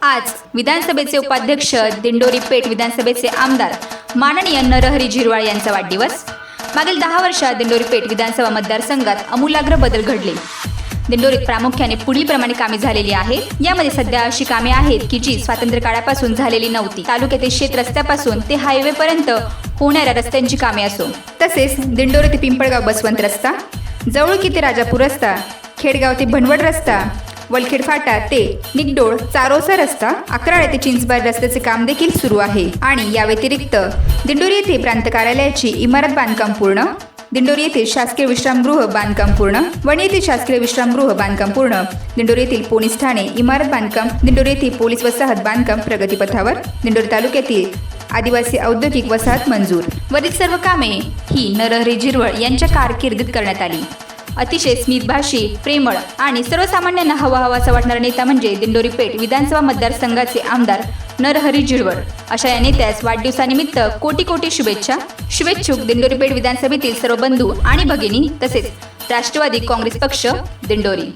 आज विधानसभेचे उपाध्यक्ष दिंडोरी पेठ विधानसभेचे आमदार माननीय नरहरी झिरवाळ यांचा वाढदिवस। मागील 10 वर्षात दिंडोरी पेठ विधानसभा मतदारसंघात आमूलाग्र बदल घडले। दिंडोरीत प्रामुख्याने पुढीलप्रमाणे कामे झालेली आहेत। यामध्ये सध्या अशी कामे आहेत की जी स्वातंत्र्य काळापासून झालेली नव्हती। तालुक्यातील शेत रस्त्यापासून ते हायवे पर्यंत होणाऱ्या रस्त्यांची कामे असो, तसेच दिंडोरी ते पिंपळगाव बसवंत रस्ता, जवळकी ते राजापूर रस्ता, खेडगाव ते भंडवड रस्ता, वलखेड फाटा ते निगडोळ चारोसा रस्ता, अकराळे ते चिंचबाड रस्त्याचे काम देखील सुरू आहे। आणि या व्यतिरिक्त दिंडोरी येथे प्रांत कार्यालयाची इमारत बांधकाम पूर्ण, दिंडोरी येथील शासकीय विश्रामगृह बांधकाम पूर्ण, वणी येथील शासकीय विश्रामगृह बांधकाम पूर्ण, दिंडोरी येथील पोलीस ठाणे इमारत बांधकाम, दिंडोरी येथील पोलीस वसाहत बांधकाम प्रगतीपथावर, दिंडोरी तालुक्यातील आदिवासी औद्योगिक वसाहत मंजूर। वरील सर्व कामे ही नरहरी झिरवाळ यांच्या कारकिर्दीत करण्यात आली। अतिशय स्मितभाषी, प्रेमळ आणि सर्वसामान्यांना हवाहवासा वाटणारा नेता म्हणजे दिंडोरी पेठ विधानसभा मतदारसंघाचे आमदार नरहरी झिरवाळ। अशा या नेत्यास वाढदिवसानिमित्त कोटी कोटी शुभेच्छा। शुभेच्छुक दिंडोरी पेठ विधानसभेतील सर्व बंधू आणि भगिनी तसेच राष्ट्रवादी काँग्रेस पक्ष दिंडोरी।